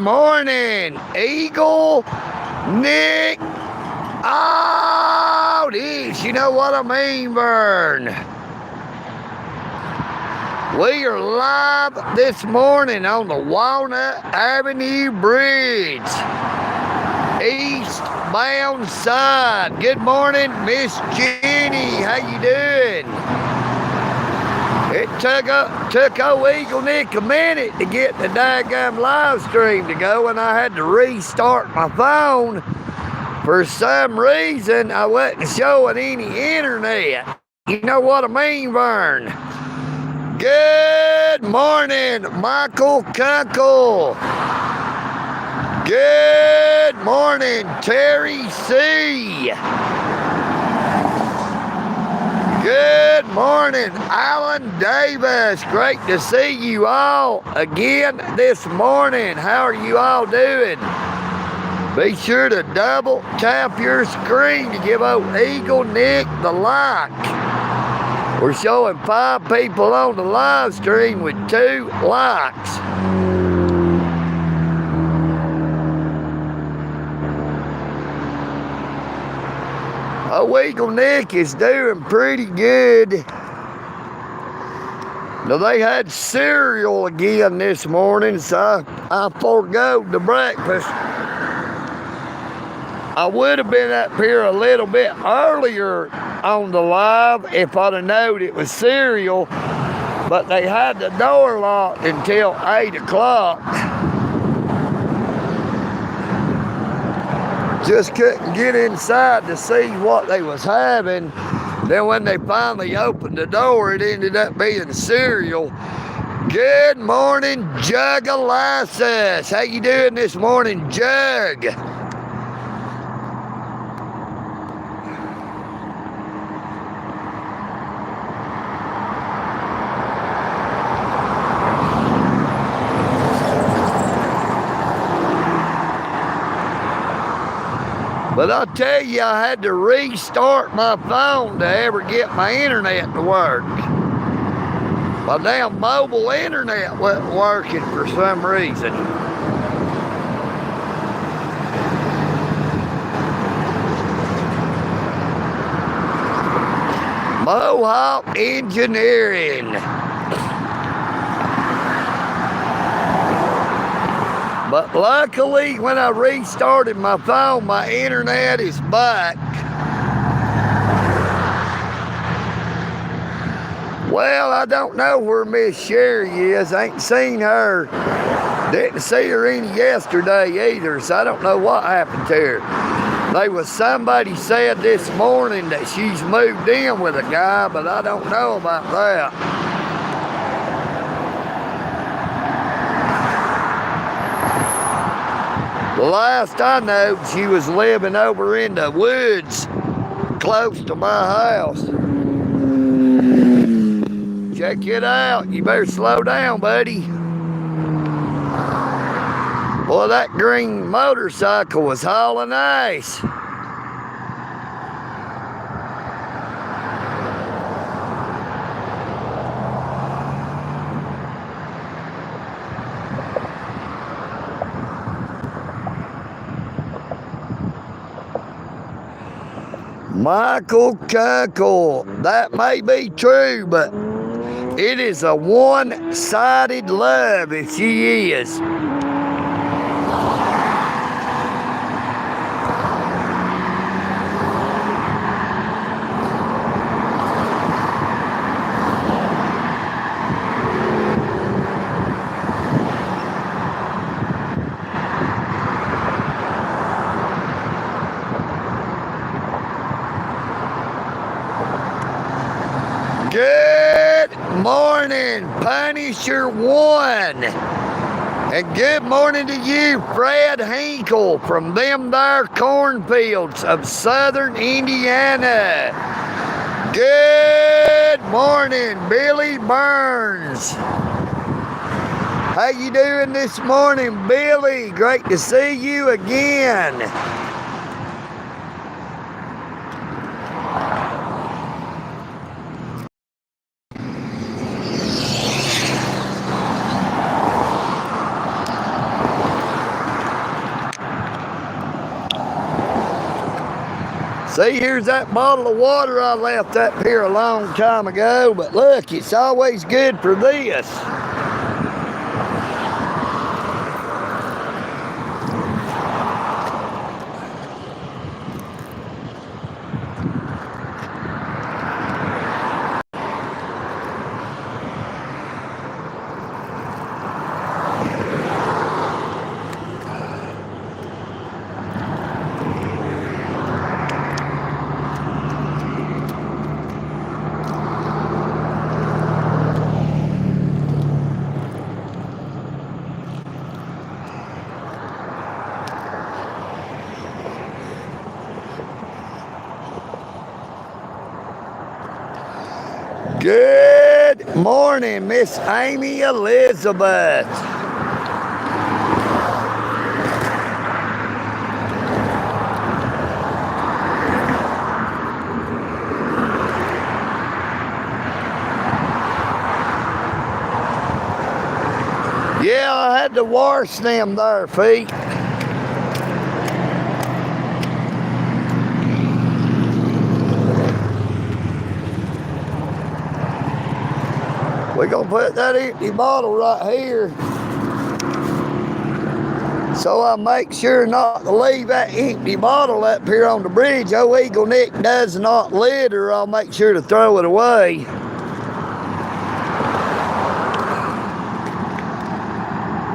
morning, Eagle, Nick. Oh, this, you know what I mean, Vern. We are live this morning on the Walnut Avenue Bridge, eastbound side. Good morning, Miss Jenny. How you doing? It took old EagleNick a minute to get the daggum live stream to go, and I had to restart my phone. For some reason, I wasn't showing any internet. You know what I mean, Vern? Good morning, Michael Kunkel. Good morning, Terry C. Good morning, Alan Davis. Great to see you all again this morning. How are you all doing? Be sure to double tap your screen to give old EagleNick the like. We're showing 5 people on the live stream with 2 likes. Oh, EagleNick is doing pretty good. Now, they had cereal again this morning, so I forgoed the breakfast. I would have been up here a little bit earlier on the live if I'd have known it was cereal, but they had the door locked until 8 o'clock. Just couldn't get inside to see what they was having. Then when they finally opened the door, it ended up being cereal. Good morning, Jug-a-lassus. How you doing this morning, Jug? But I'll tell you, I had to restart my phone to ever get my internet to work. My damn mobile internet wasn't working for some reason. Mohawk Engineering. But luckily, when I restarted my phone, my internet is back. Well, I don't know where Miss Sherry is. I ain't seen her. Didn't see her any yesterday either, so I don't know what happened to her. There was somebody said this morning that she's moved in with a guy, but I don't know about that. The last I know, she was living over in the woods close to my house. Check it out. You better slow down, buddy. Boy, that green motorcycle was hauling ice. Michael Kunkel, that may be true, but it is a one-sided love if she is. Good morning, Punisher 1. And good morning to you, Fred Hinkle, from them there cornfields of southern Indiana. Good morning, Billy Burns. How you doing this morning, Billy? Great to see you again. See, here's that bottle of water I left up here a long time ago, but look, it's always good for this. Good morning, Miss Amy Elizabeth. Yeah, I had to wash them there feet. We're gonna put that empty bottle right here. So I make sure not to leave that empty bottle up here on the bridge. Oh, EagleNick does not litter. I'll make sure to throw it away.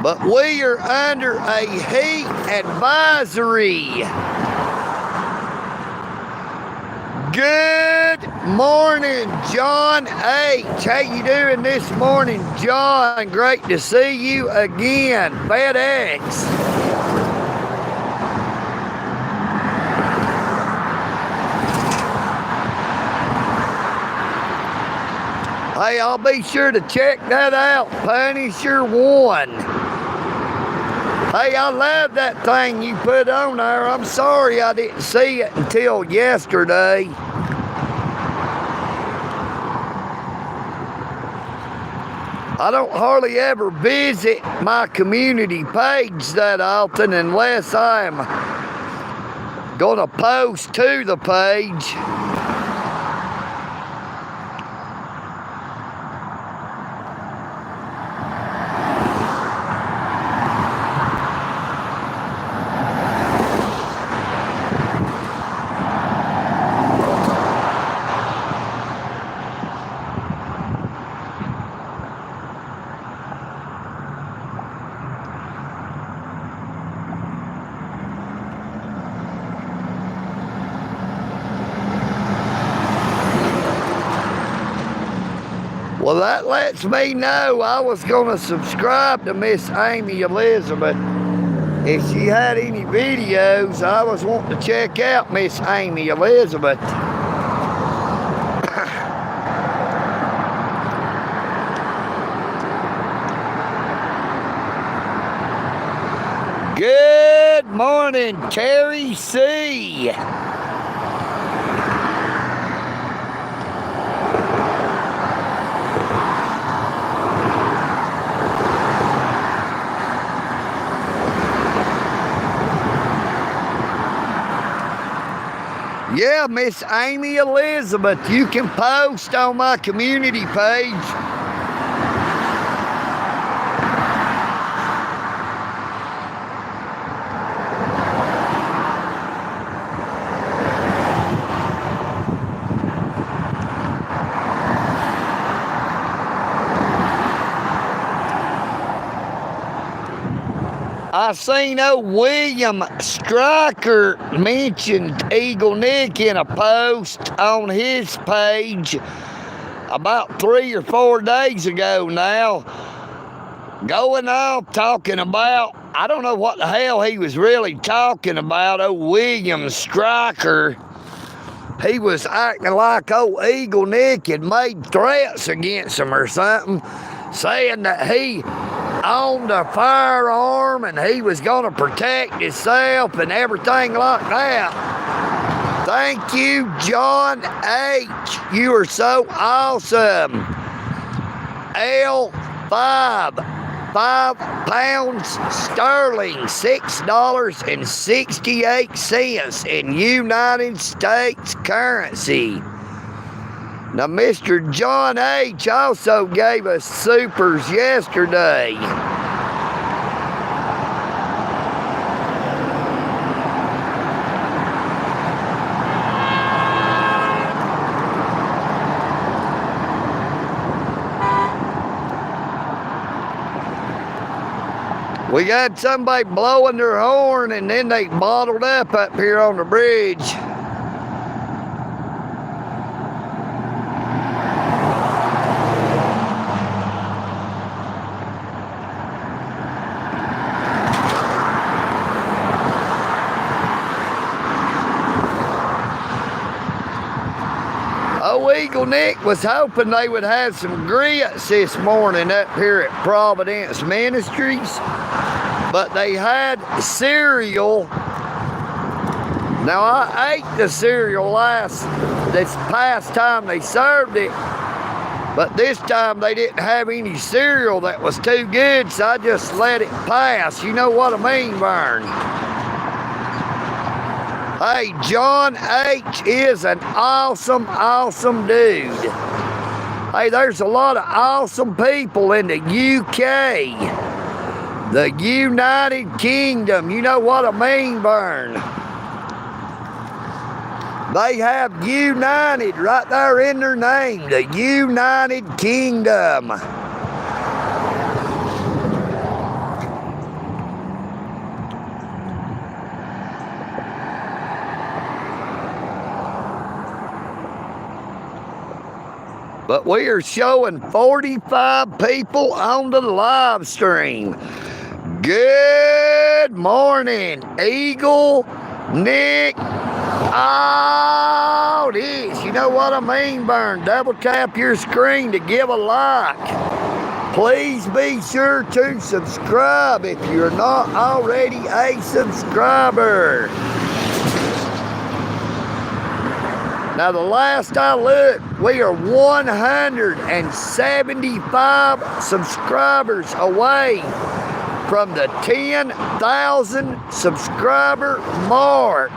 But we are under a heat advisory. Good morning, John H. How you doing this morning, John? Great to see you again. FedEx. Hey, I'll be sure to check that out. Punisher 1. Hey, I love that thing you put on there. I'm sorry I didn't see it until yesterday. I don't hardly ever visit my community page that often unless I'm gonna post to the page. Well, that lets me know I was going to subscribe to Miss Amy Elizabeth. If she had any videos, I was wanting to check out Miss Amy Elizabeth. Good morning, Terry C. Yeah, Miss Amy Elizabeth, you can post on my community page. I seen old William Stryker mentioned EagleNick in a post on his page about 3 or 4 days ago now, going off talking about, I don't know what the hell he was really talking about, old William Stryker. He was acting like old EagleNick had made threats against him or something, saying that he owned a firearm and he was going to protect himself and everything like that. Thank you, John H. You are so awesome. L5. 5 pounds sterling, $6.68 in United States currency. Now, Mr. John H. also gave us supers yesterday. We got somebody blowing their horn and then they bottled up here on the bridge. EagleNick was hoping they would have some grits this morning up here at Providence Ministries, but they had cereal. Now, I ate the cereal this past time they served it, but this time they didn't have any cereal that was too good, so I just let it pass. You know what I mean, Vern? Hey, John H. is an awesome, awesome dude. Hey, there's a lot of awesome people in the UK, the United Kingdom. You know what I mean, Vern? They have United right there in their name, the United Kingdom. But we are showing 45 people on the live stream. Good morning, EagleNick. Oh, this. You know what I mean, Vern? Double tap your screen to give a like. Please be sure to subscribe if you're not already a subscriber. Now, the last I looked, we are 175 subscribers away from the 10,000 subscriber mark.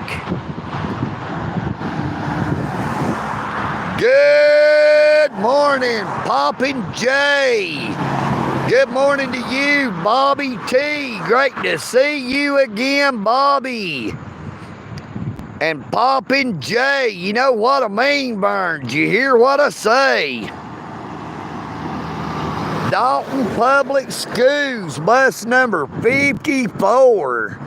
Good morning, Poppin' J. Good morning to you, Bobby T. Great to see you again, Bobby. And Poppin' J, you know what I mean, Vern? Did you hear what I say? Dalton Public Schools, bus number 54.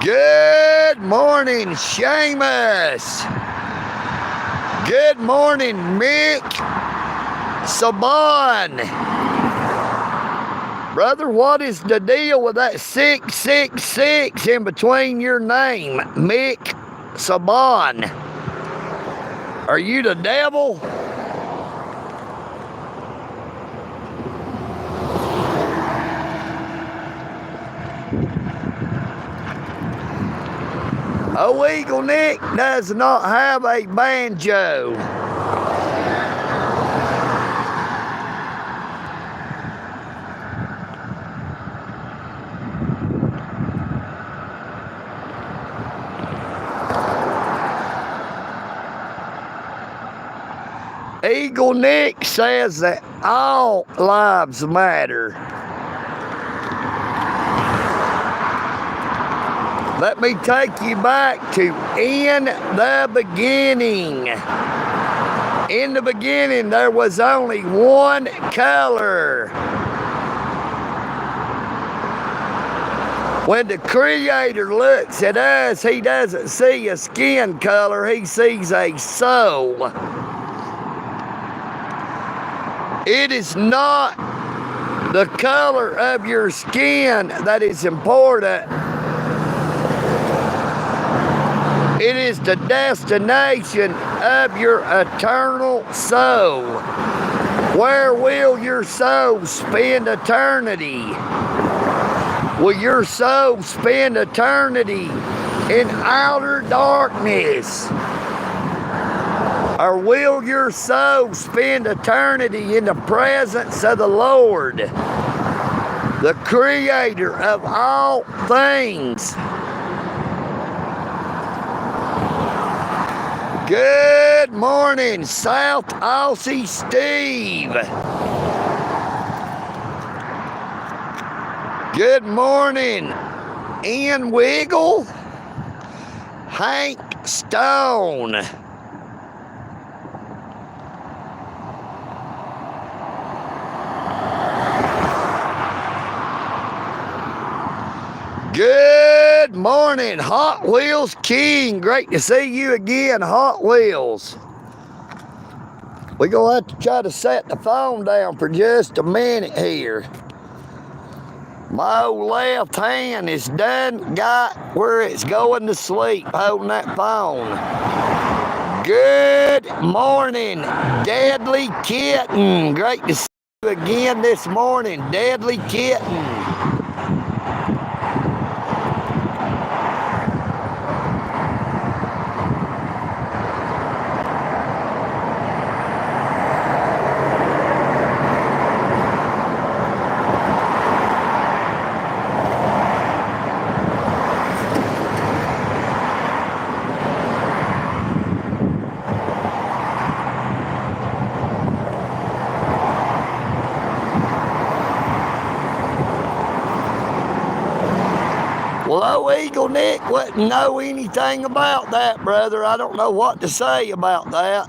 Good morning, Seamus. Good morning, Mick Saban. Brother, what is the deal with that 666 in between your name, Mick Saban? Are you the devil? Oh, EagleNick does not have a banjo. EagleNick says that all lives matter. Let me take you back to in the beginning. In the beginning, there was only one color. When the Creator looks at us, He doesn't see a skin color, He sees a soul. It is not the color of your skin that is important. It is the destination of your eternal soul. Where will your soul spend eternity? Will your soul spend eternity in outer darkness? Or will your soul spend eternity in the presence of the Lord, the Creator of all things? Good morning, South Aussie Steve. Good morning, Ian Wiggle, Hank Stone. Good morning, Hot Wheels King. Great to see you again, Hot Wheels. We're going to have to try to set the phone down for just a minute here. My old left hand is done got where it's going to sleep holding that phone. Good morning, Deadly Kitten. Great to see you again this morning, Deadly Kitten. Well, EagleNick wouldn't know anything about that, brother. I don't know what to say about that.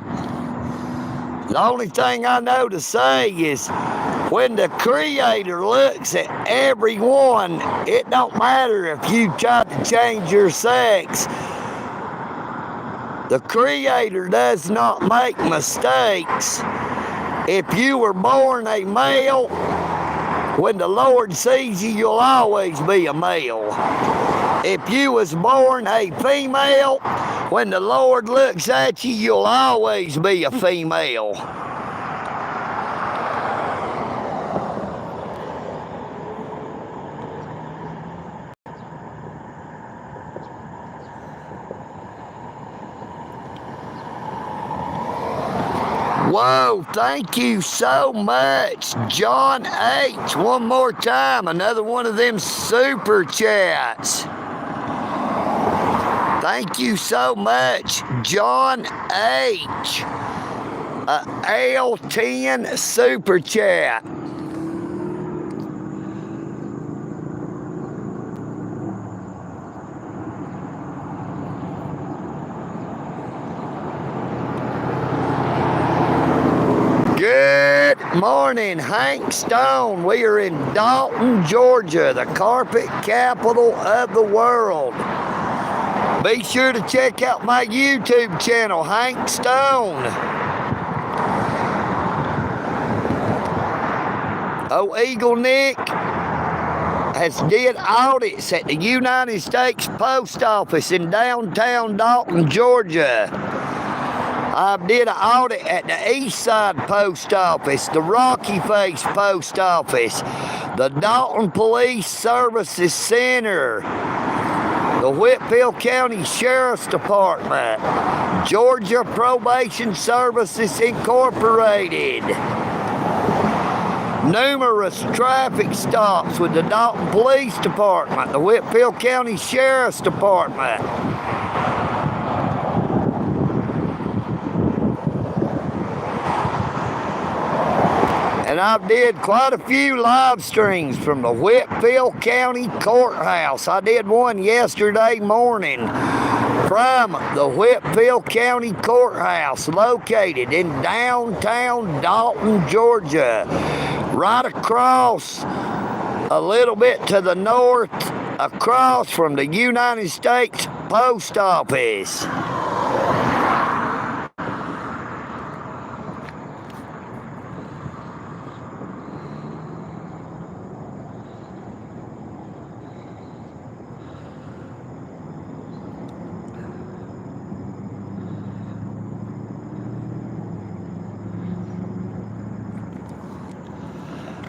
The only thing I know to say is when the Creator looks at everyone, it don't matter if you try to change your sex. The Creator does not make mistakes. If you were born a male, when the Lord sees you, you'll always be a male. If you was born a female, when the Lord looks at you, you'll always be a female. Whoa, thank you so much, John H. One more time, another one of them super chats. Thank you so much, John H. L10 super chat. Good morning, Hank Stone. We are in Dalton, Georgia, the carpet capital of the world. Be sure to check out my YouTube channel, Hank Stone. Oh, EagleNick has did audits at the United States Post Office in downtown Dalton, Georgia. I did an audit at the East Side Post Office, the Rocky Face Post Office, the Dalton Police Services Center, the Whitfield County Sheriff's Department, Georgia Probation Services Incorporated, numerous traffic stops with the Dalton Police Department, the Whitfield County Sheriff's Department. And I did quite a few live streams from the Whitfield County Courthouse. I did one yesterday morning from the Whitfield County Courthouse, located in downtown Dalton, Georgia, right across, a little bit to the north, across from the United States Post Office.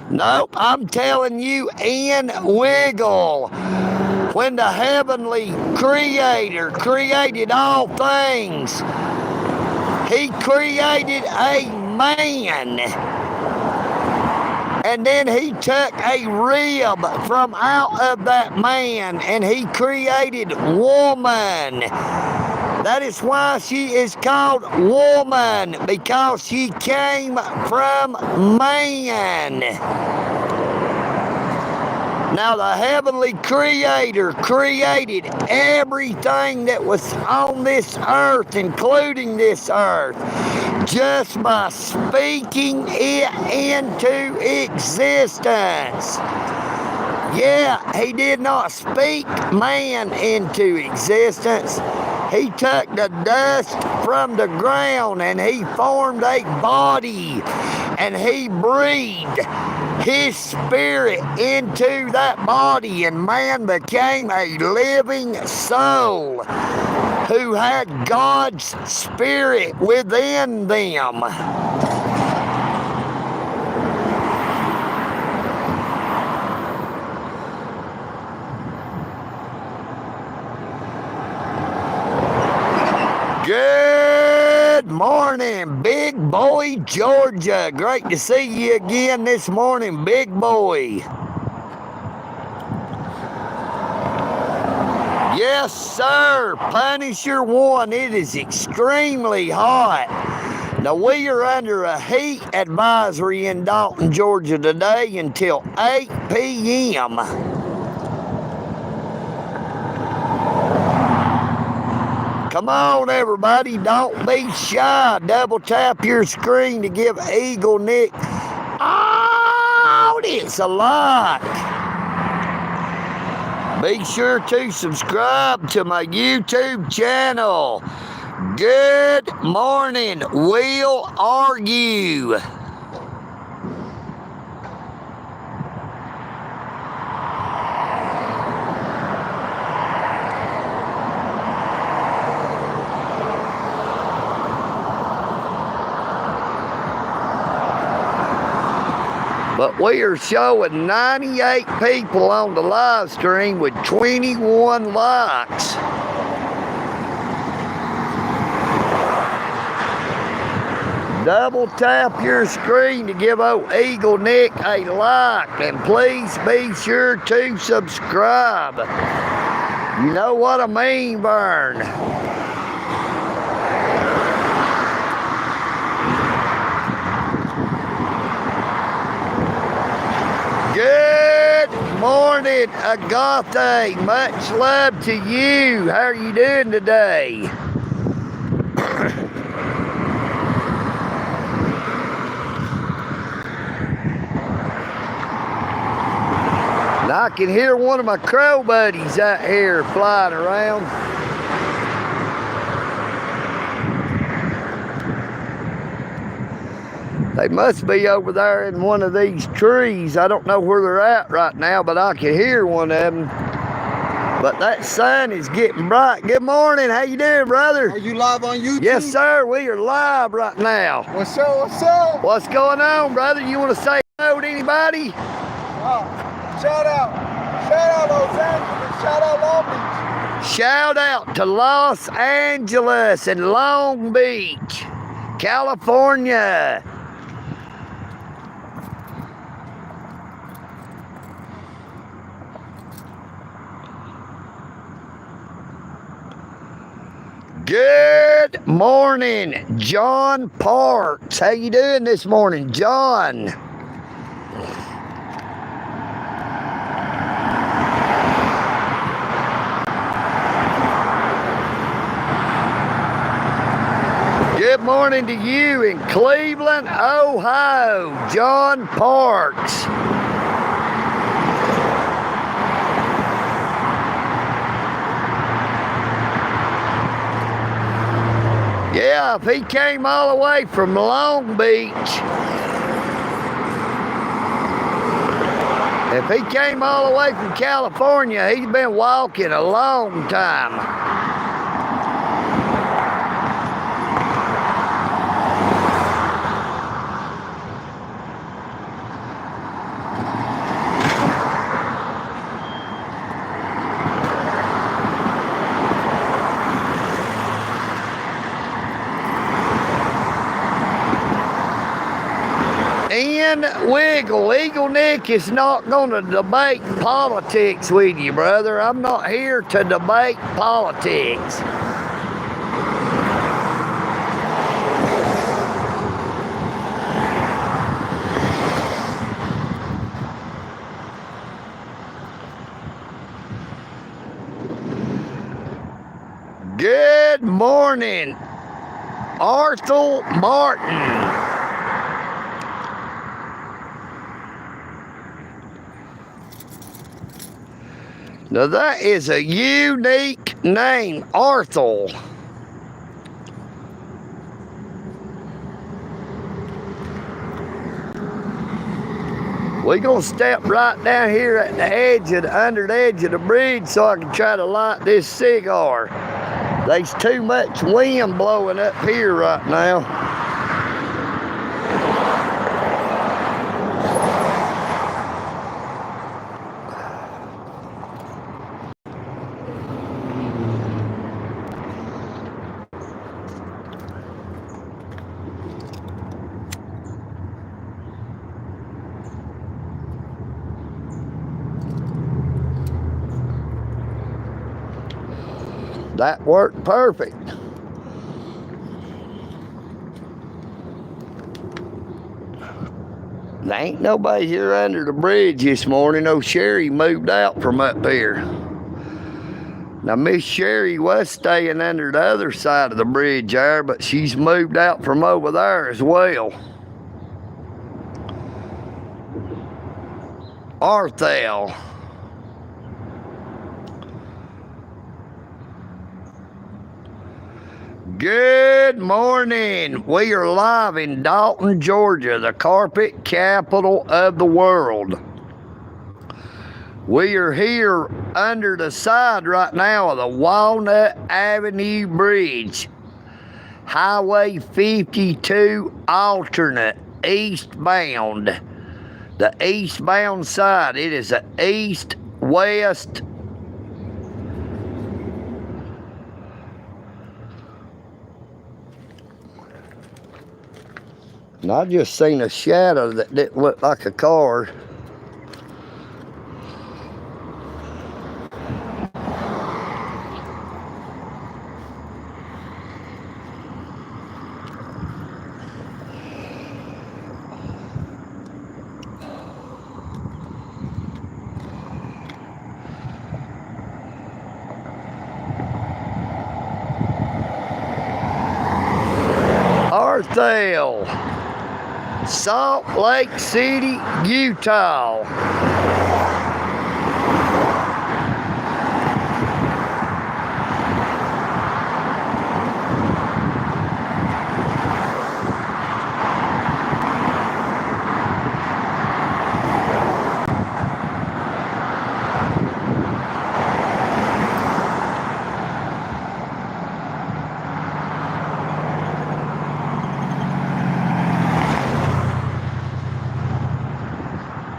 Nope, I'm telling you, Ian Wiggle. when the heavenly creator created all things, he created a man. And then he took a rib from out of that man and he created woman. That is why she is called woman, because she came from man. Now the heavenly creator created everything that was on this earth, including this earth, just by speaking it into existence. Yeah, he did not speak man into existence. He took the dust from the ground and he formed a body and he breathed his spirit into that body, and man became a living soul who had God's spirit within them. Good morning, Big Boy, Georgia. Great to see you again this morning, Big Boy. Yes, sir. Punisher 1. It is extremely hot. Now, we are under a heat advisory in Dalton, Georgia today until 8 p.m. Come on, everybody. Don't be shy. Double tap your screen to give EagleNick all it's a lot. Be sure to subscribe to my YouTube channel. Good morning. We'll argue. But we are showing 98 people on the live stream with 21 likes. Double tap your screen to give old EagleNick a like, and please be sure to subscribe. You know what I mean, Vern? Good morning, Agathe. Much love to you. How are you doing today? And I can hear one of my crow buddies out here flying around. They must be over there in one of these trees. I don't know where they're at right now, but I can hear one of them. But that sun is getting bright. Good morning. How you doing, brother? Are you live on YouTube? Yes, sir. We are live right now. What's up? What's up? What's going on, brother? You want to say hello to anybody? Shout out Los Angeles. Shout out Long Beach. Shout out to Los Angeles and Long Beach, California. Good morning, John Parks. How you doing this morning, John? Good morning to you in Cleveland, Ohio, John Parks. Yeah, if he came all the way from Long Beach, if he came all the way from California, he's been walking a long time. again, Wiggle. EagleNick is not going to debate politics with you, brother. I'm not here to debate politics. Good morning, Arthur Martin. Now that is a unique name, Arthur. We're gonna step right down here at the edge of under the edge of the bridge so I can try to light this cigar. There's too much wind blowing up here right now. That worked perfect. There ain't nobody here under the bridge this morning. No, Sherry moved out from up here. Now, Miss Sherry was staying under the other side of the bridge there, but she's moved out from over there as well. Arthel. Good morning. We are live in Dalton, Georgia, the carpet capital of the world. We are here under the side right now of the Walnut Avenue Bridge. Highway 52 alternate, eastbound. The eastbound side, it is the east-west. And I just seen a shadow that didn't look like a car. Arthel. Salt Lake City, Utah.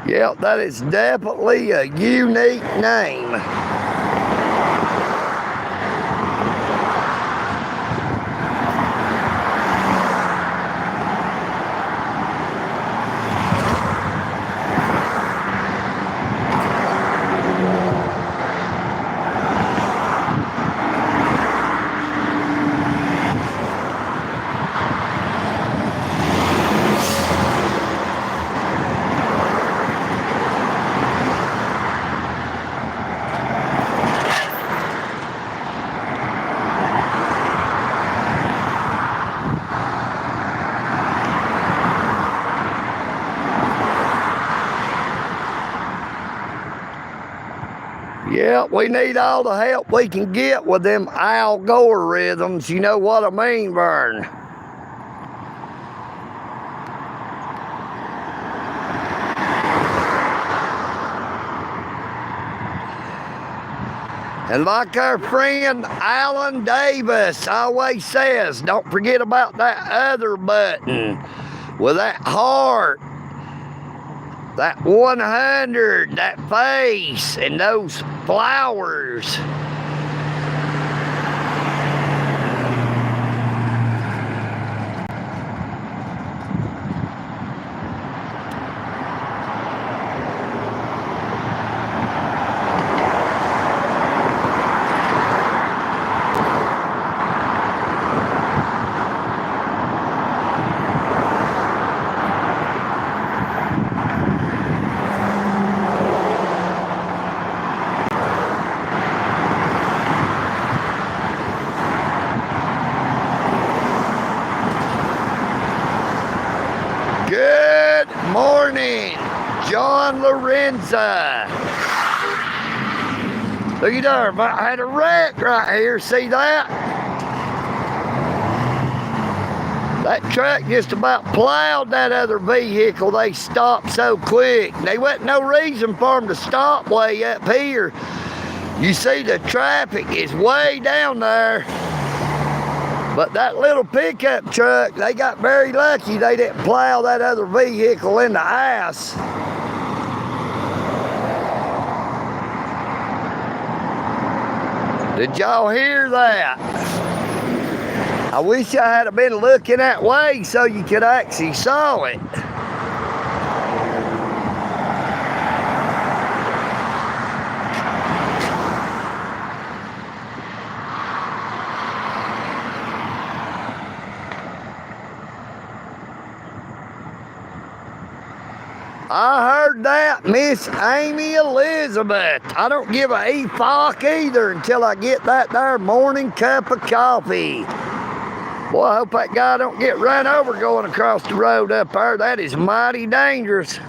Yep, that is definitely a unique name. Yeah, we need all the help we can get with them algorithms. You know what I mean, Vern? And like our friend Alan Davis always says, don't forget about that other button with that heart. That 100, that face, and those flowers. morning, John Lorenza. Look at there, I had a wreck right here, see that? That truck just about plowed that other vehicle. They stopped so quick. There wasn't no reason for them to stop way up here. You see the traffic is way down there. But that little pickup truck, they got very lucky they didn't plow that other vehicle in the ass. Did y'all hear that? I wish I had been looking that way so you could actually saw it. I heard that, Miss Amy Elizabeth. I don't give a e-fuck either until I get that there morning cup of coffee. Boy, I hope that guy don't get run over going across the road up there. That is mighty dangerous.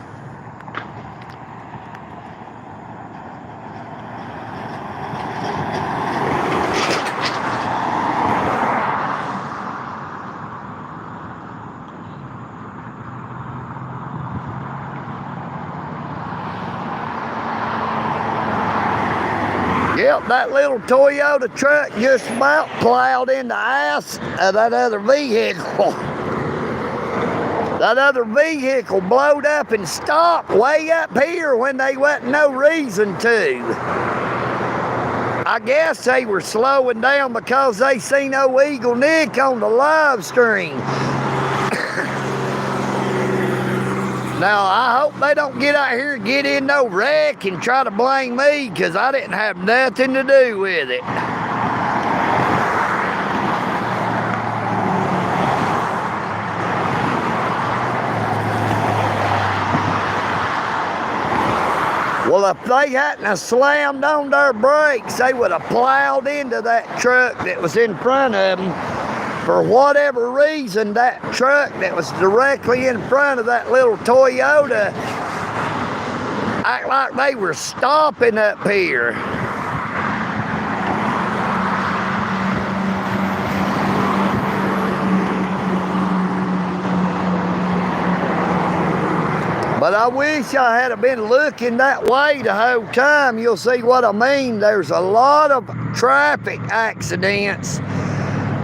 Yep, that little Toyota truck just about plowed in the ass of that other vehicle. That other vehicle blowed up and stopped way up here when they wasn't no reason to. I guess they were slowing down because they seen old EagleNick on the live stream. Now, I hope they don't get out here and get in no wreck and try to blame me, because I didn't have nothing to do with it. Well, if they hadn't have slammed on their brakes, they would have plowed into that truck that was in front of them. For whatever reason, that truck that was directly in front of that little Toyota act like they were stopping up here. But I wish I had been looking that way the whole time. You'll see what I mean. There's a lot of traffic accidents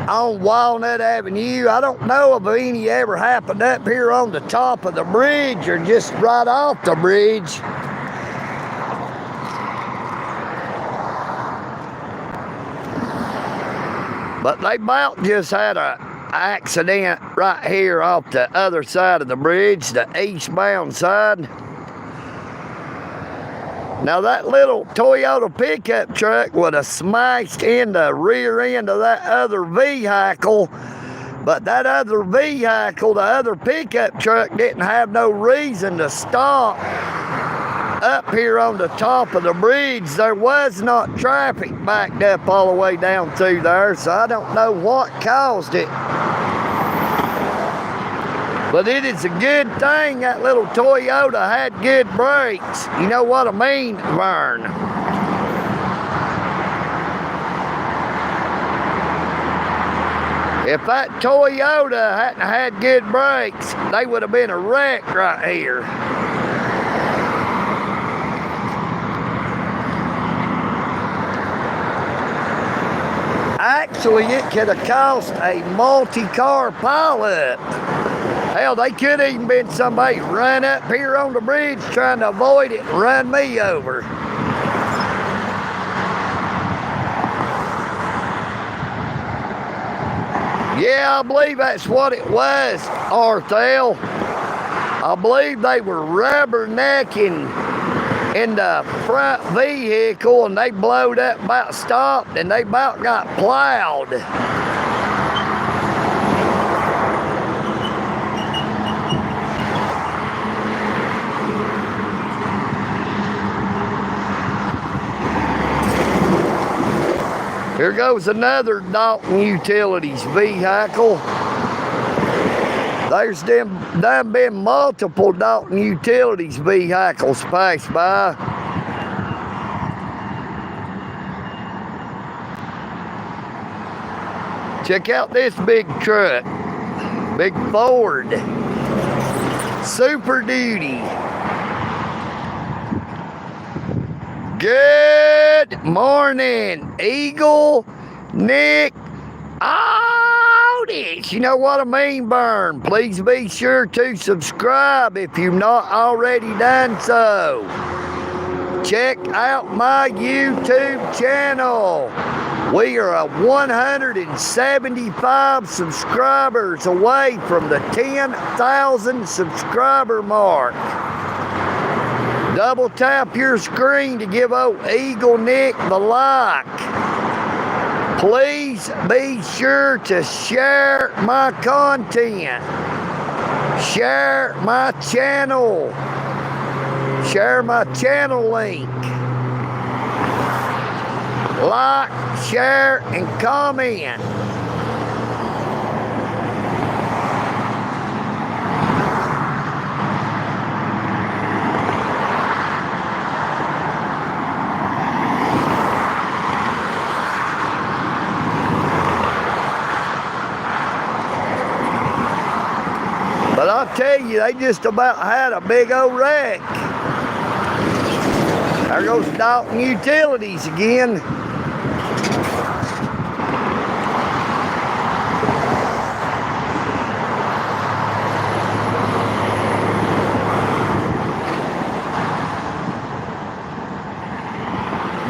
on Walnut Avenue. I don't know if any ever happened up here on the top of the bridge or just right off the bridge. But they about just had a accident right here off the other side of the bridge, the eastbound side. Now that little Toyota pickup truck would have smashed in the rear end of that other vehicle, but that other vehicle, the other pickup truck, didn't have no reason to stop up here on the top of the bridge. There was not traffic backed up all the way down through there, so I don't know what caused it. But it is a good thing that little Toyota had good brakes. You know what I mean, Vern? If that Toyota hadn't had good brakes, they would have been a wreck right here. Actually, it could have cost a multi-car pileup. Hell, they could have even been somebody run up here on the bridge trying to avoid it and run me over. Yeah, I believe that's what it was, Arthel. I believe they were rubbernecking in the front vehicle and they blowed up, about stopped, and they about got plowed. Here goes another Dalton Utilities vehicle. There's done been multiple Dalton Utilities vehicles pass by. Check out this big truck. Big Ford. Super Duty. Good morning, EagleNick. Audits. You know what I mean, Burn. Please be sure to subscribe if you've not already done so. Check out my YouTube channel. We are 175 subscribers away from the 10,000 subscriber mark. Double tap your screen to give old EagleNick the like. Please be sure to share my content. Share my channel. Share my channel link. Like, share, and comment. But I'll tell you, they just about had a big old wreck. There goes Dalton Utilities again.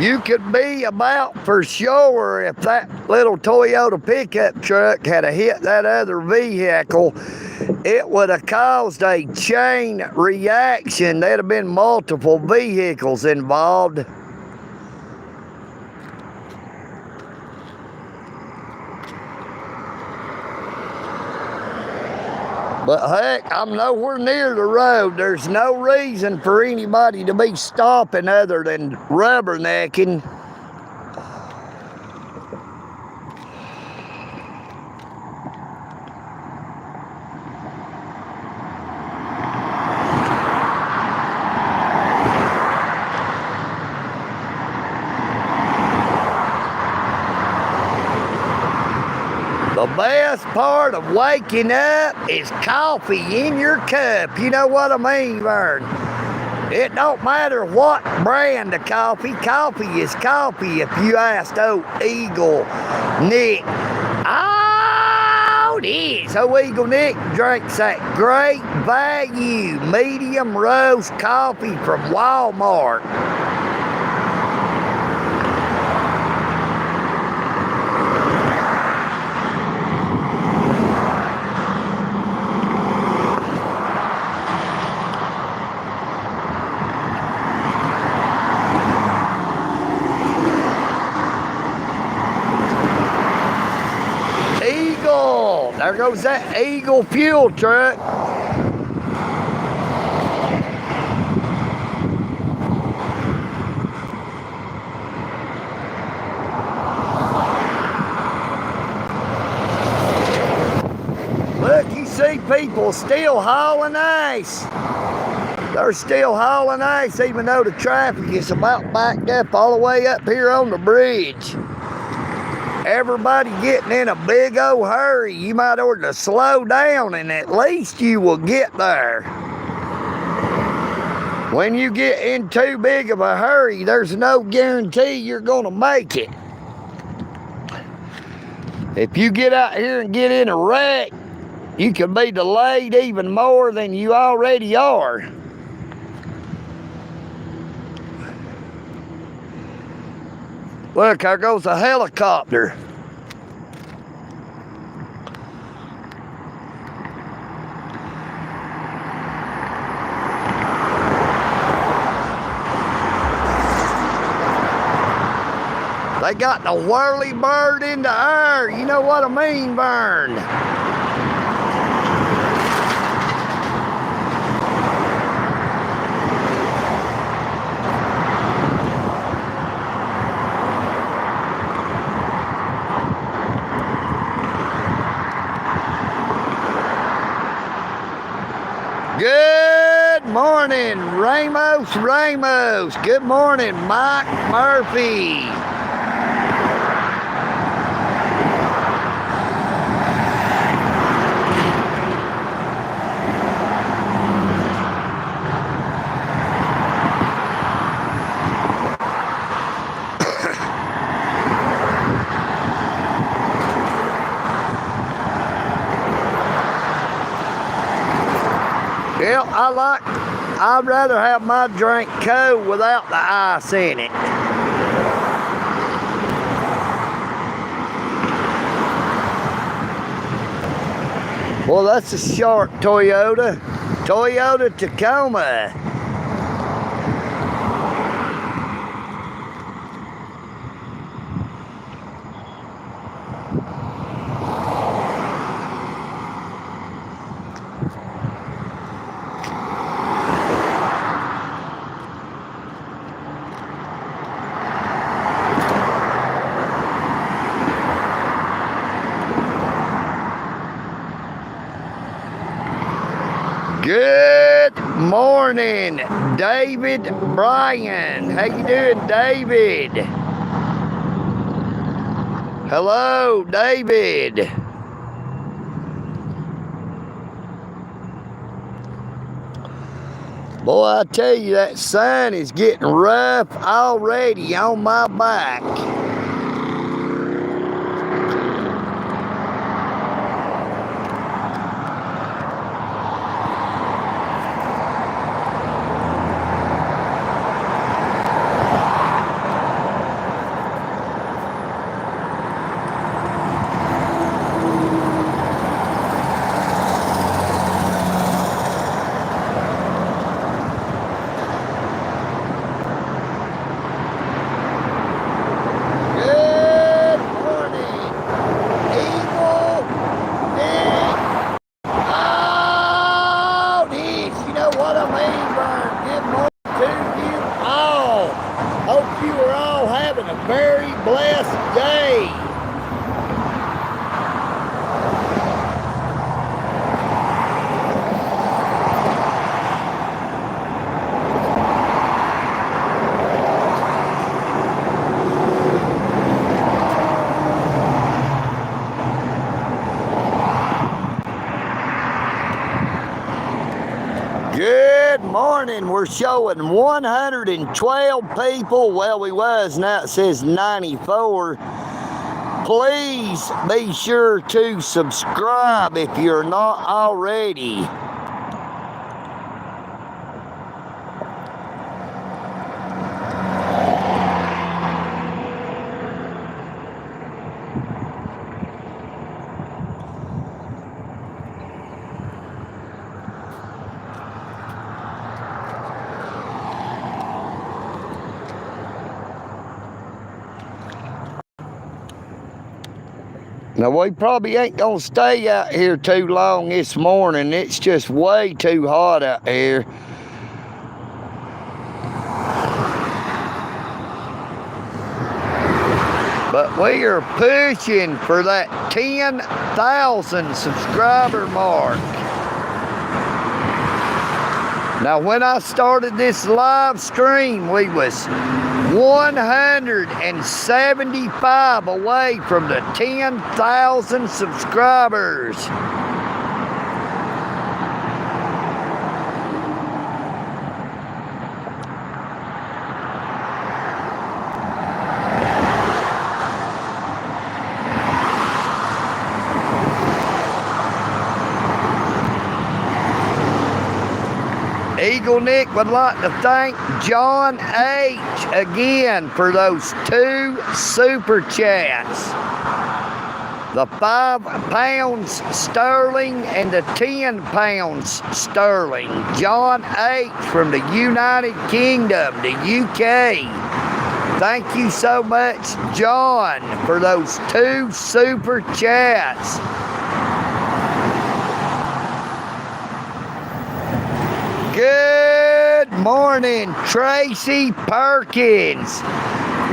You could be about for sure if that little Toyota pickup truck had hit that other vehicle, it would have caused a chain reaction. There'd have been multiple vehicles involved. But heck, I'm nowhere near the road. There's no reason for anybody to be stopping other than rubbernecking. The best part of waking up is coffee in your cup. You know what I mean, Vern? It don't matter what brand of coffee. Coffee is coffee if you asked old EagleNick. Oh, it is. So EagleNick drinks that great value medium roast coffee from Walmart. There goes that Eagle fuel truck. Look, you see people still hauling ice. They're still hauling ice even though the traffic is about backed up all the way up here on the bridge. Everybody getting in a big old hurry. You might order to slow down and at least you will get there. When you get in too big of a hurry, there's no guarantee you're gonna make it. If you get out here and get in a wreck, you could be delayed even more than you already are. Look, there goes a helicopter. They got the whirly bird in the air. You know what I mean, Vern? Good morning, Ramos. Good morning, Mike Murphy. Well, I'd rather have my drink cold without the ice in it. Well, that's a short Toyota Tacoma. Good morning, David Bryan. How you doing, David? Hello, David. Boy, I tell you, that sun is getting rough already on my back. Very blessed day. Good morning. We're showing 112 people. Well, we was. Now it says 94. Please be sure to subscribe if you're not already. Now, we probably ain't gonna stay out here too long this morning. It's just way too hot out here. But we are pushing for that 10,000 subscriber mark. Now, when I started this live stream, we was 175 away from the 10,000 subscribers. EagleNick would like to thank John H. again for those 2 super chats. The 5 pounds sterling and the 10 pounds sterling. John H. from the United Kingdom, the UK. Thank you so much, John, for those 2 super chats. Good morning, Tracy Perkins.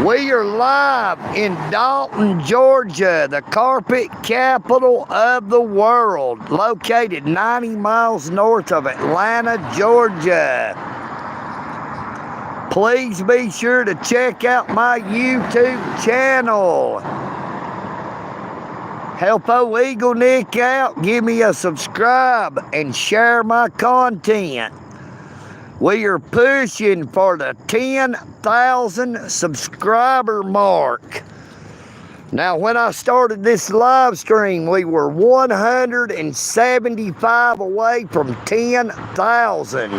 We are live in Dalton, Georgia, the carpet capital of the world, located 90 miles north of Atlanta, Georgia. Please be sure to check out my YouTube channel. Help EagleNick out, give me a subscribe, and share my content. We are pushing for the 10,000 subscriber mark. Now, when I started this live stream, we were 175 away from 10,000.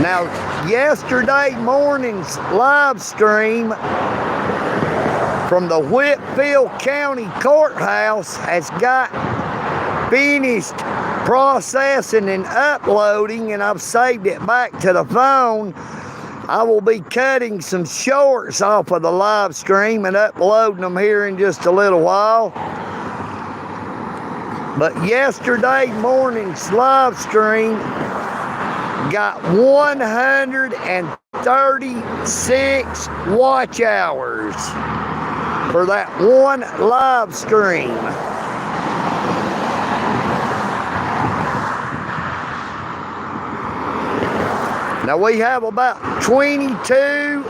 Now, yesterday morning's live stream from the Whitfield County Courthouse has got finished processing and uploading, and I've saved it back to the phone. I will be cutting some shorts off of the live stream and uploading them here in just a little while. But yesterday morning's live stream got 136 watch hours for that one live stream. Now we have about 22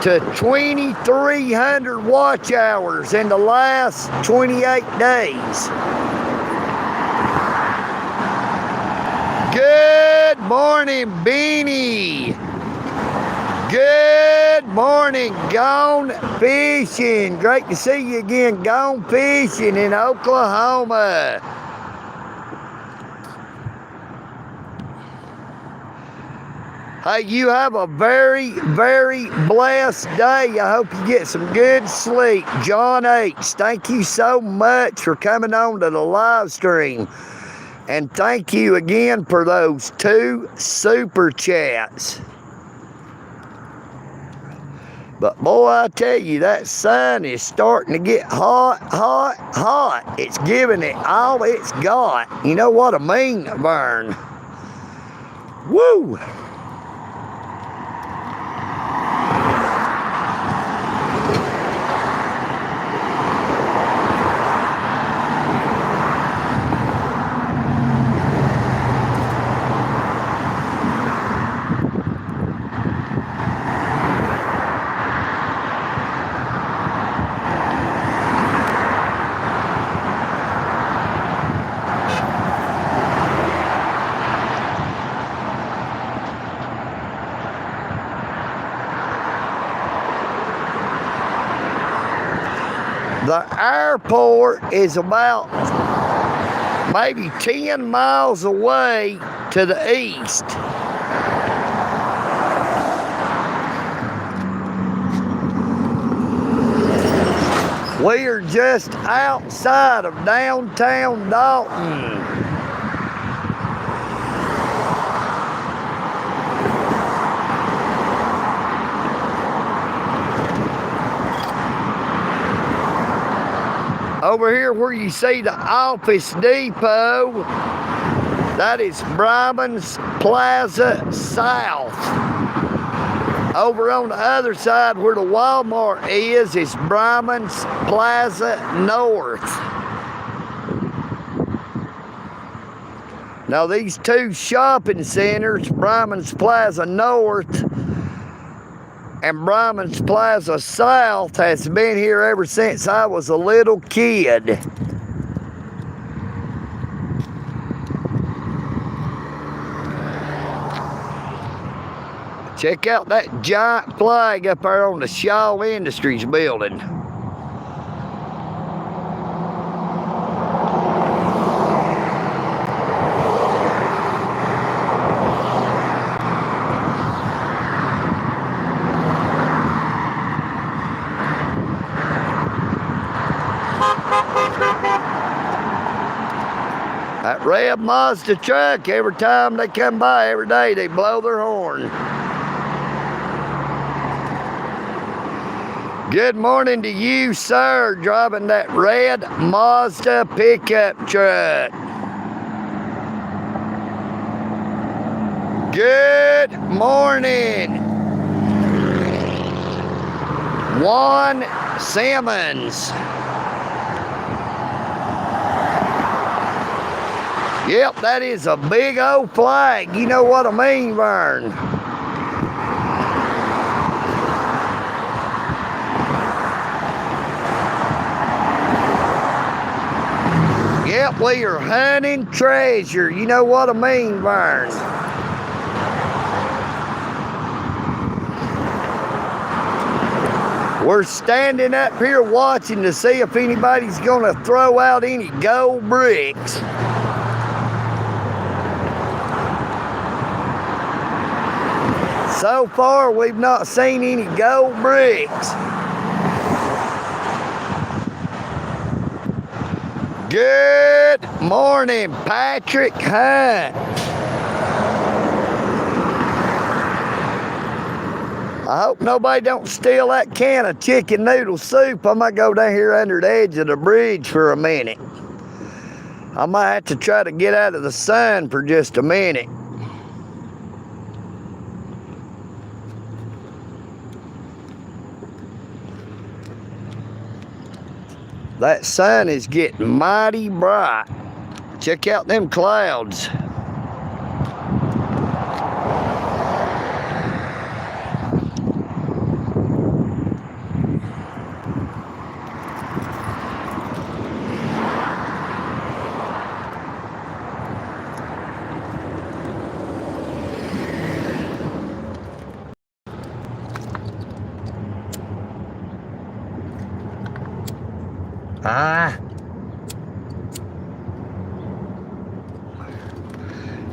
to 2,300 watch hours in the last 28 days. Good morning, Beanie. Good morning, Gone Fishing. Great to see you again, Gone Fishing in Oklahoma. Hey, you have a very, very blessed day. I hope you get some good sleep. John H., thank you so much for coming on to the live stream. And thank you again for those 2 super chats. But boy, I tell you, that sun is starting to get hot, hot, hot. It's giving it all it's got. You know what I mean, Vern? Woo! The airport is about maybe 10 miles away to the east. We are just outside of downtown Dalton. Over here where you see the Office Depot, that is Brahman's Plaza South. Over on the other side where the Walmart is Brahman's Plaza North. Now these 2 shopping centers, Brahman's Plaza North and Brahman's Plaza South, has been here ever since I was a little kid. Check out that giant flag up there on the Shaw Industries building. That red Mazda truck, every time they come by every day, they blow their horn. Good morning to you, sir, driving that red Mazda pickup truck. Good morning. Juan Simmons. Yep, that is a big old flag. You know what I mean, Vern? Yep, we are hunting treasure. You know what I mean, Vern? We're standing up here watching to see if anybody's gonna throw out any gold bricks. So far, we've not seen any gold bricks. Good morning, Patrick Hunt. I hope nobody don't steal that can of chicken noodle soup. I might go down here under the edge of the bridge for a minute. I might have to try to get out of the sun for just a minute. That sun is getting mighty bright. Check out them clouds.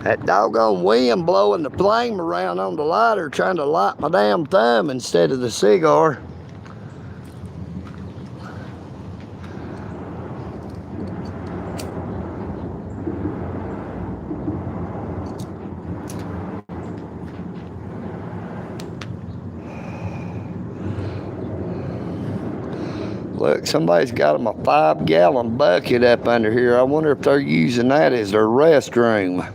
That doggone wind blowing the flame around on the lighter trying to light my damn thumb instead of the cigar. Look, somebody's got them a 5-gallon bucket up under here. I wonder if they're using that as their restroom.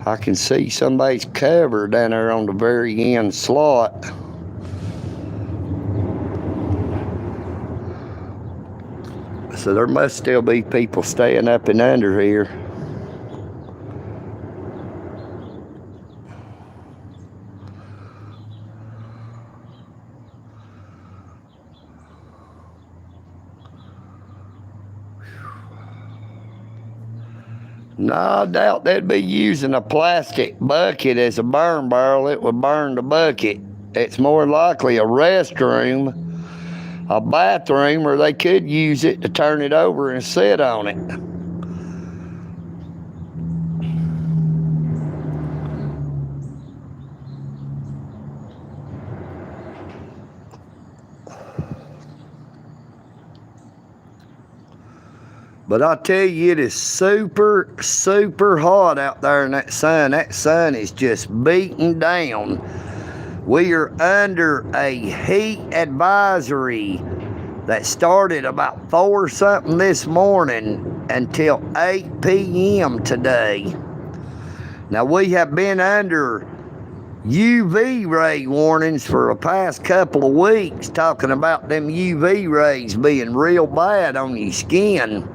I can see somebody's cover down there on the very end slot. So there must still be people staying up and under here. No, I doubt they'd be using a plastic bucket as a burn barrel. It would burn the bucket. It's more likely a restroom, a bathroom, or they could use it to turn it over and sit on it. But I tell you, it is super, super hot out there in that sun. That sun is just beating down. We are under a heat advisory that started about 4 something this morning until 8 p.m. today. Now, we have been under UV ray warnings for the past couple of weeks, talking about them UV rays being real bad on your skin.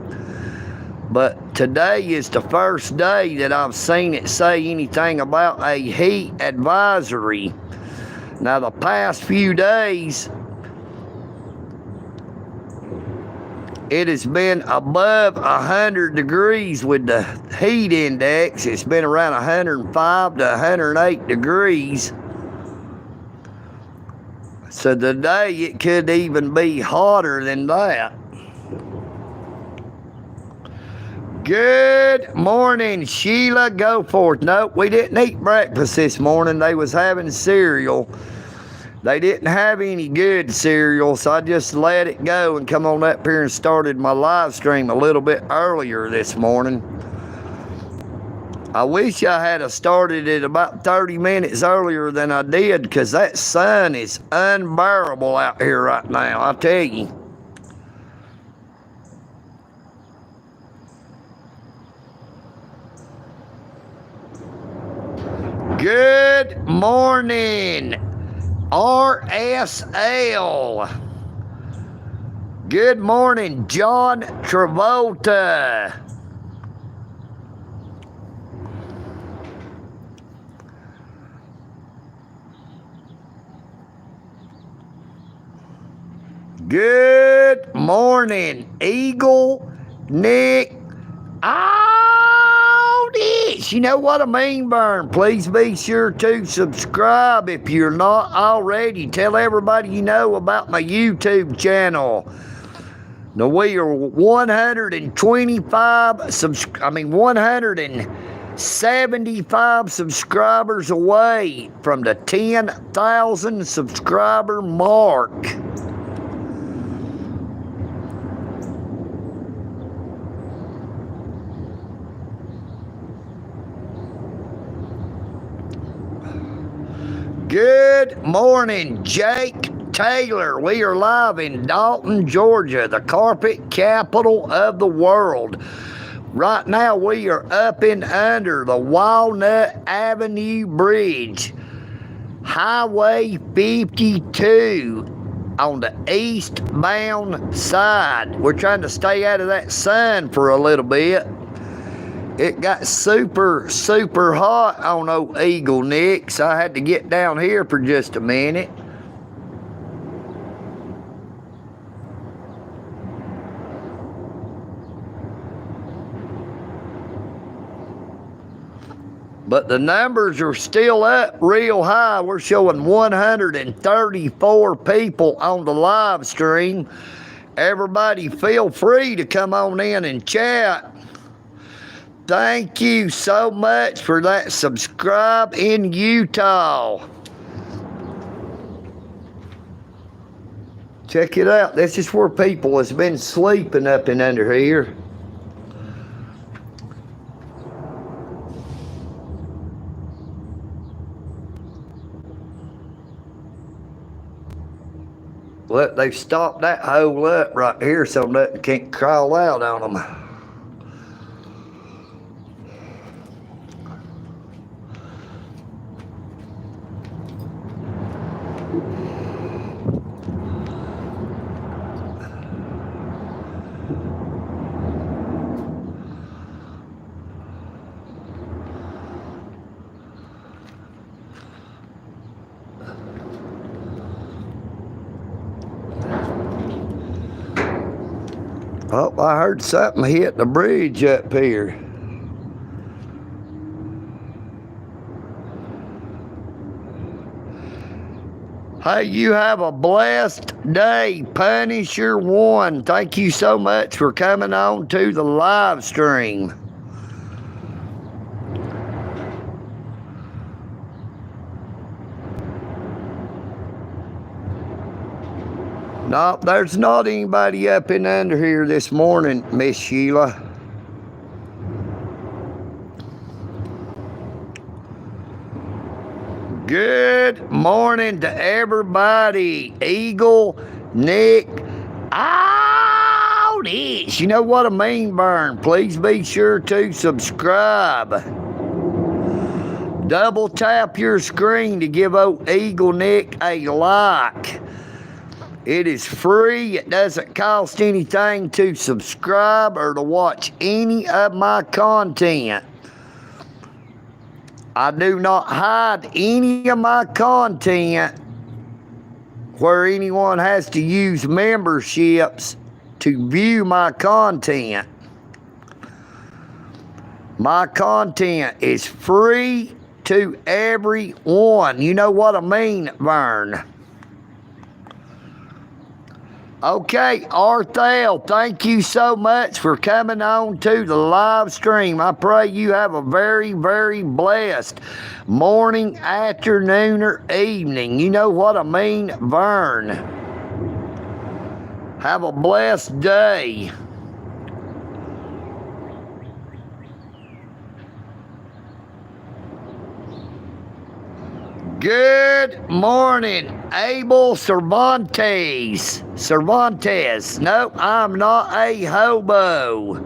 But today is the first day that I've seen it say anything about a heat advisory. Now, the past few days, it has been above 100 degrees with the heat index. It's been around 105 to 108 degrees. So today it could even be hotter than that. Good morning, Sheila. Go forth. Nope, we didn't eat breakfast this morning. They was having cereal. They didn't have any good cereal, so I just let it go and come on up here and started my live stream a little bit earlier this morning. I wish I had started it about 30 minutes earlier than I did, because that sun is unbearable out here right now, I tell you. Good morning, RSL. Good morning, John Travolta. Good morning, EagleNick. Oh, this. You know what I mean, Burn? Please be sure to subscribe if you're not already. Tell everybody you know about my YouTube channel. Now, we are 175 subscribers away from the 10,000 subscriber mark. Good morning, Jake Taylor. We are live in Dalton, Georgia, the carpet capital of the world. Right now, we are up and under the Walnut Avenue Bridge, Highway 52 on the eastbound side. We're trying to stay out of that sun for a little bit. It got super, super hot on old EagleNick, so I had to get down here for just a minute. But the numbers are still up real high. We're showing 134 people on the live stream. Everybody feel free to come on in and chat. Thank you so much for that subscribe in Utah. Check it out. This is where people has been sleeping up and under here. Look, they've stopped that hole up right here so nothing can't crawl out on them. Oh, I heard something hit the bridge up here. Hey, you have a blessed day, Punisher One. Thank you so much for coming on to the live stream. No, there's not anybody up and under here this morning, Miss Sheila. Good morning to everybody. EagleNick. Oh, this. You know what I mean, Burn? Please be sure to subscribe. Double tap your screen to give old EagleNick a like. It is free. It doesn't cost anything to subscribe or to watch any of my content. I do not hide any of my content where anyone has to use memberships to view my content. My content is free to everyone. You know what I mean, Vern? Okay, Arthel, thank you so much for coming on to the live stream. I pray you have a very, very blessed morning, afternoon, or evening. You know what I mean, Vern. Have a blessed day. Good morning, Abel Cervantes. No, I'm not a hobo.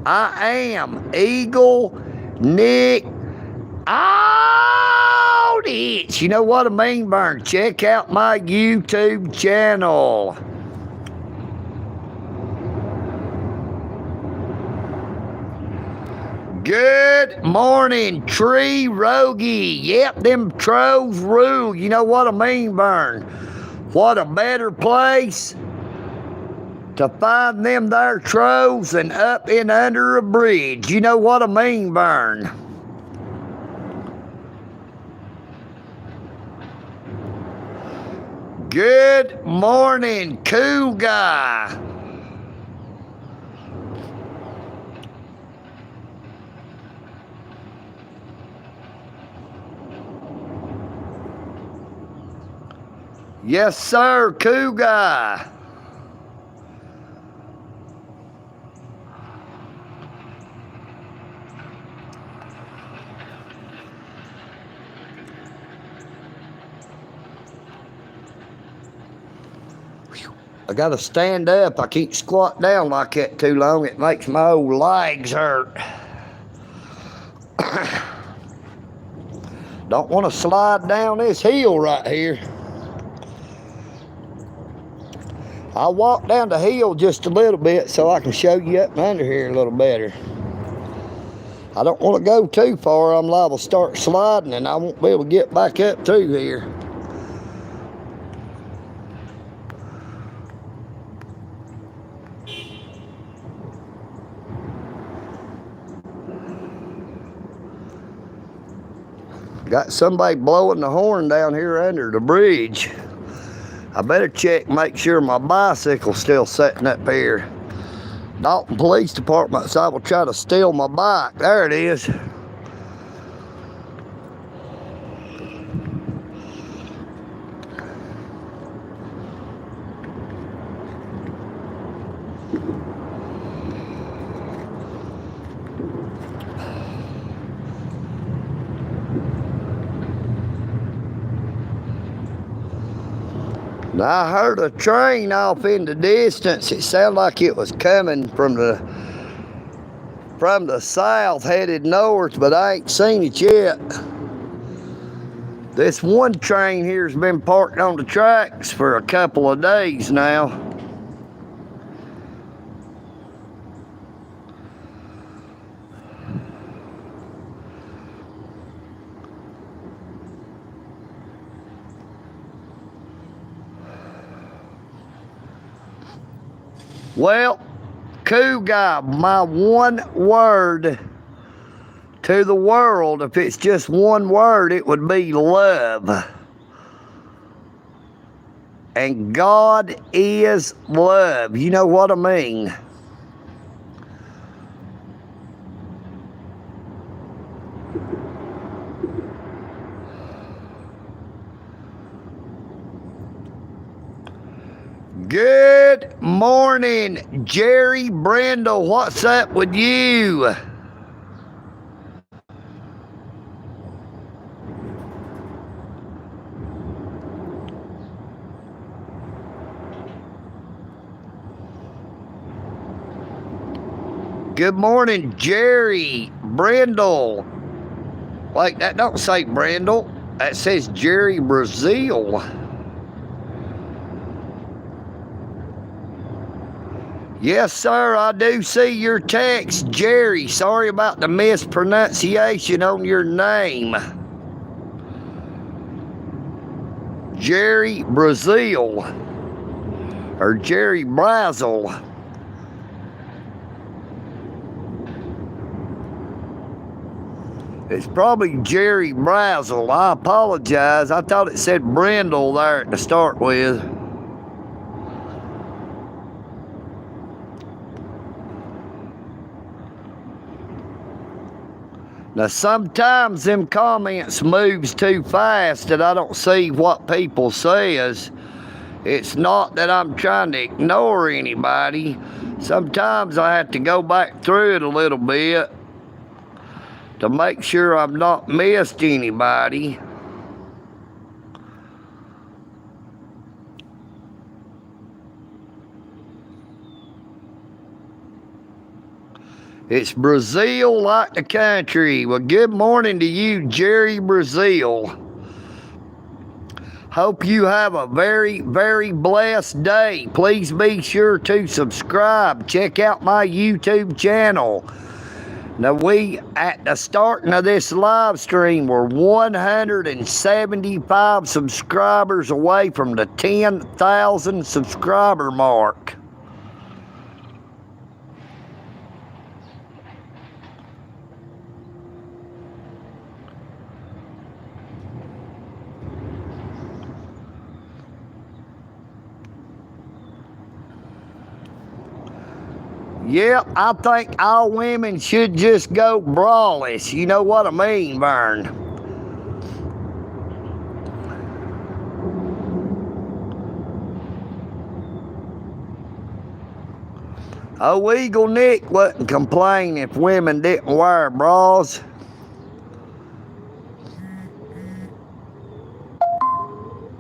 I am EagleNick. Audits. You know what I mean, Burn? Check out my YouTube channel. Good morning, Tree Rogie. Yep, them trolls rule. You know what I mean, Burn? What a better place to find them there trolls than up and under a bridge. You know what I mean, Burn? Good morning, cool guy. Yes, sir, cool guy. I gotta stand up. I keep squatting down like that too long. It makes my old legs hurt. Don't want to slide down this hill right here. I'll walk down the hill just a little bit so I can show you up under here a little better. I don't want to go too far. I'm liable to start sliding and I won't be able to get back up through here. Got somebody blowing the horn down here under the bridge. I better check, make sure my bicycle's still sitting up here. Dalton Police Department said I will try to steal my bike. There it is. Now, I heard a train off in the distance. It sounded like it was coming from the south, headed north, but I ain't seen it yet. This one train here has been parked on the tracks for a couple of days now. Well, cool guy, my one word to the world, if it's just one word, it would be love. And God is love. You know what I mean? Good morning, Jerry Brindle. What's up with you? Good morning, Jerry Brindle. Wait, that don't say Brindle. That says Jerry Brazil. Yes, sir, I do see your text, Jerry. Sorry about the mispronunciation on your name. Jerry Brazil. Or Jerry Brazil. It's probably Jerry Brazil. I apologize. I thought it said Brindle there to start with. Now, sometimes them comments moves too fast that I don't see what people says. It's not that I'm trying to ignore anybody. Sometimes I have to go back through it a little bit to make sure I've not missed anybody. It's Brazil like the country. Well, good morning to you, Jerry Brazil. Hope you have a very, very blessed day. Please be sure to subscribe. Check out my YouTube channel. Now, we, at the starting of this live stream, we're 175 subscribers away from the 10,000 subscriber mark. Yep, I think all women should just go braless. You know what I mean, Vern? Oh, EagleNick wouldn't complain if women didn't wear bras.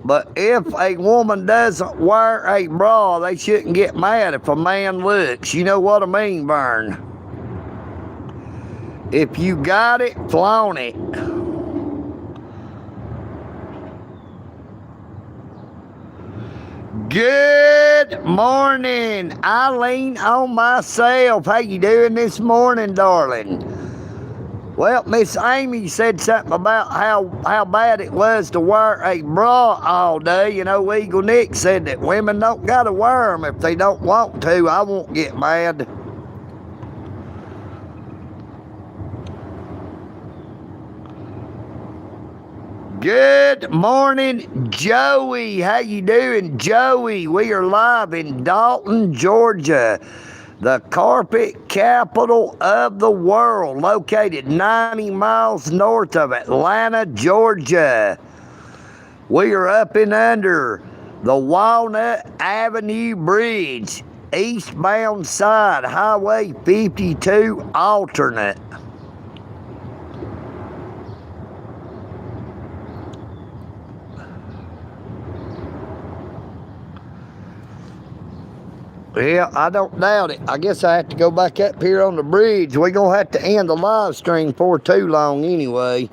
But if a woman doesn't wear a bra, they shouldn't get mad if a man looks. You know what I mean, Vern? If you got it, flaunt it. Good morning. I lean on myself. How you doing this morning, darling? Well, Miss Amy said something about how bad it was to wear a bra all day. You know, EagleNick said that women don't got to wear them if they don't want to. I won't get mad. Good morning, Joey. How you doing, Joey? We are live in Dalton, Georgia, the carpet capital of the world, located 90 miles north of Atlanta, Georgia. We are up and under the Walnut Avenue Bridge, eastbound side, Highway 52 alternate. Yeah, I don't doubt it. I guess I have to go back up here on the bridge. We're going to have to end the live stream for too long anyway.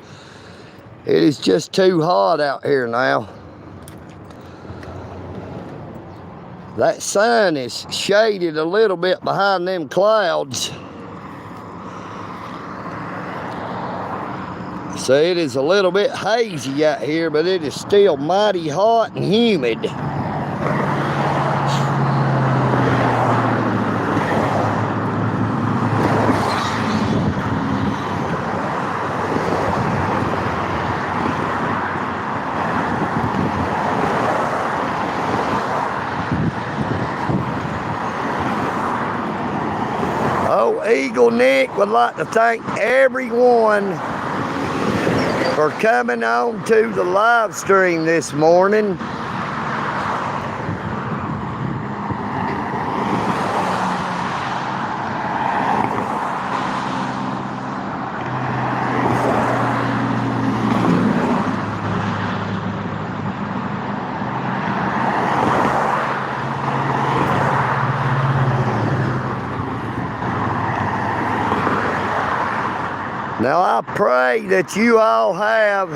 It is just too hot out here now. That sun is shaded a little bit behind them clouds. So it is a little bit hazy out here, but it is still mighty hot and humid. EagleNick would like to thank everyone for coming on to the live stream this morning. Now, I pray that you all have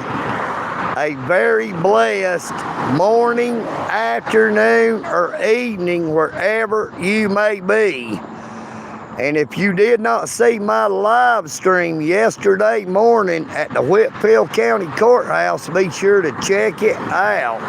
a very blessed morning, afternoon, or evening, wherever you may be. And if you did not see my live stream yesterday morning at the Whitfield County Courthouse, be sure to check it out.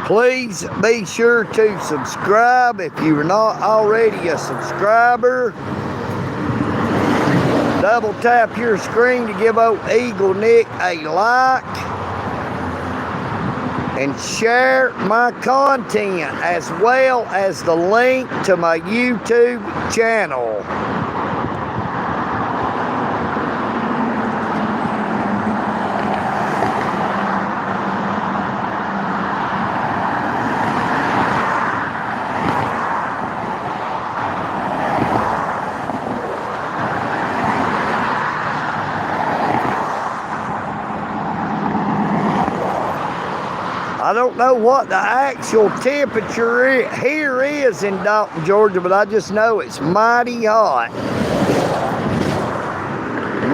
Please be sure to subscribe if you are not already a subscriber. Double tap your screen to give old EagleNick a like. And share my content as well as the link to my YouTube channel. don't know what the actual temperature here is in Dalton, Georgia, but I just know it's mighty hot.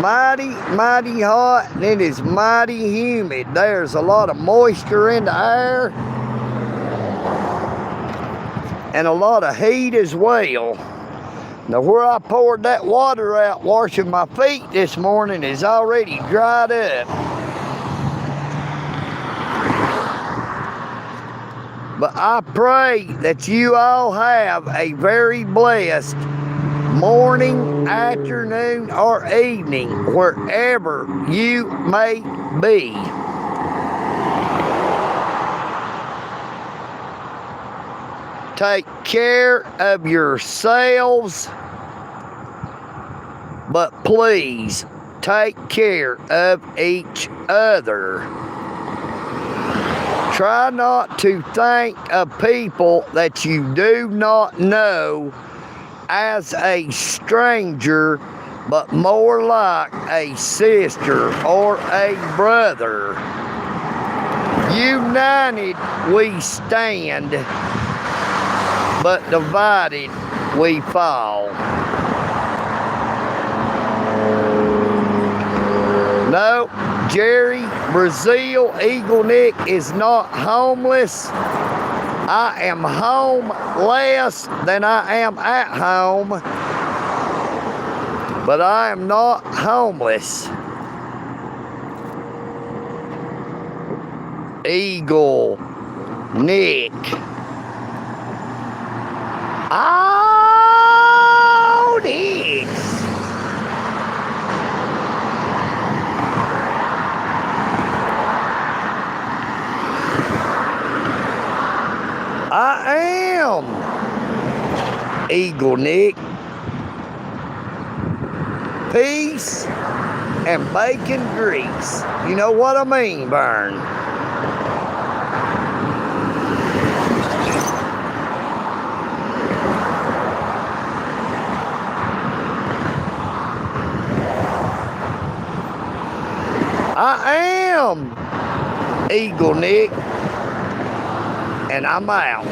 Mighty hot, and it is mighty humid. There's a lot of moisture in the air and a lot of heat as well. Now, where I poured that water out washing my feet this morning is already dried up. But I pray that you all have a very blessed morning, afternoon, or evening, wherever you may be. Take care of yourselves, but please take care of each other. Try not to think of people that you do not know as a stranger, but more like a sister or a brother. United we stand, but divided we fall. No, Jerry Brazil EagleNick is not homeless. I am home less than I am at home, but I am not homeless. EagleNick. Oh, this. I am EagleNick. Peace and bacon grease. You know what I mean, Vern? I am EagleNick, and I'm out.